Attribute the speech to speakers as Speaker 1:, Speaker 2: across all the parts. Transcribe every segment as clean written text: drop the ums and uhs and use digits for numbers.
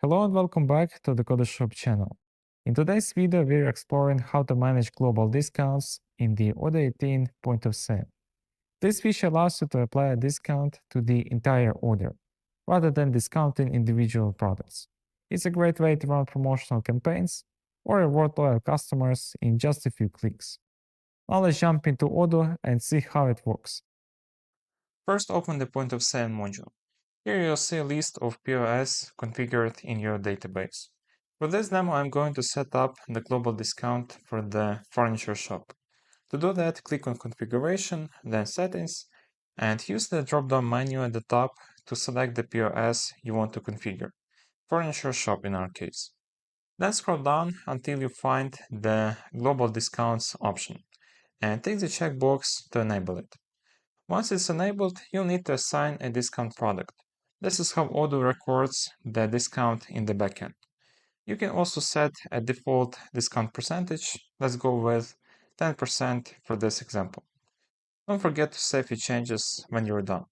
Speaker 1: Hello and welcome back to the Code Shop channel. In today's video, we're exploring how to manage global discounts in the Odoo 18 point of sale. This feature allows you to apply a discount to the entire order, rather than discounting individual products. It's a great way to run promotional campaigns or reward loyal customers in just a few clicks. Now let's jump into Odoo and see how it works. First, open the point of sale module. Here you'll see a list of POS configured in your database. For this demo, I'm going to set up the global discount for the furniture shop. To do that, click on Configuration, then Settings, and use the drop-down menu at the top to select the POS you want to configure, furniture shop in our case. Then scroll down until you find the Global Discounts option, and tick the checkbox to enable it. Once it's enabled, you'll need to assign a discount product. This is how Odoo records the discount in the backend. You can also set a default discount percentage. Let's go with 10% for this example. Don't forget to save your changes when you're done.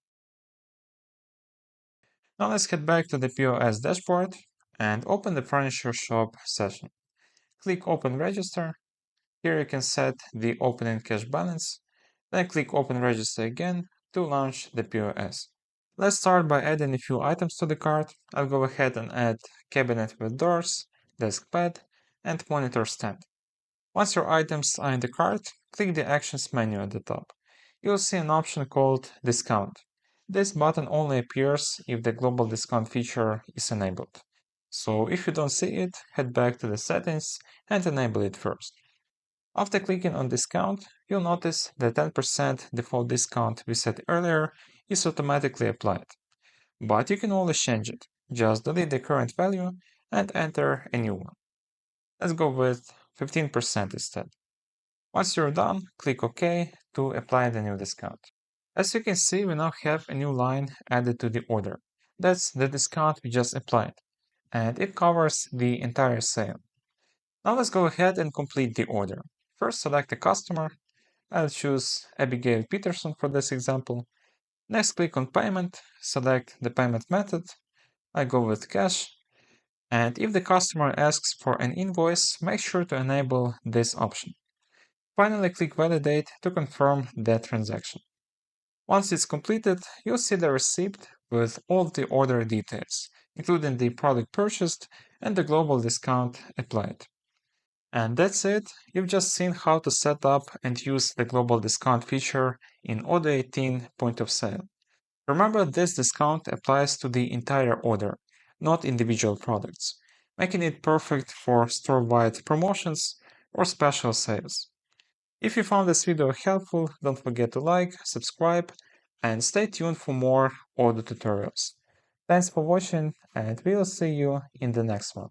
Speaker 1: Now let's head back to the POS dashboard and open the furniture shop session. Click Open Register. Here you can set the opening cash balance. Then click Open Register again to launch the POS. Let's start by adding a few items to the cart. I'll go ahead and add cabinet with doors, desk pad, and monitor stand. Once your items are in the cart, click the Actions menu at the top. You'll see an option called Discount. This button only appears if the global discount feature is enabled. So if you don't see it, head back to the settings and enable it first. After clicking on Discount, you'll notice the 10% default discount we set earlier is automatically applied. But you can always change it. Just delete the current value and enter a new one. Let's go with 15% instead. Once you're done, click OK to apply the new discount. As you can see, we now have a new line added to the order. That's the discount we just applied, and it covers the entire sale. Now let's go ahead and complete the order. First, select a customer. I'll choose Abigail Peterson for this example. Next, click on Payment, select the payment method. I go with cash. And if the customer asks for an invoice, make sure to enable this option. Finally, click Validate to confirm the transaction. Once it's completed, you'll see the receipt with all the order details, including the product purchased and the global discount applied. And that's it. You've just seen how to set up and use the global discount feature in Odoo 18 point of sale. Remember, this discount applies to the entire order, not individual products, making it perfect for store-wide promotions or special sales. If you found this video helpful, don't forget to like, subscribe, and stay tuned for more Odoo tutorials. Thanks for watching, and we'll see you in the next one.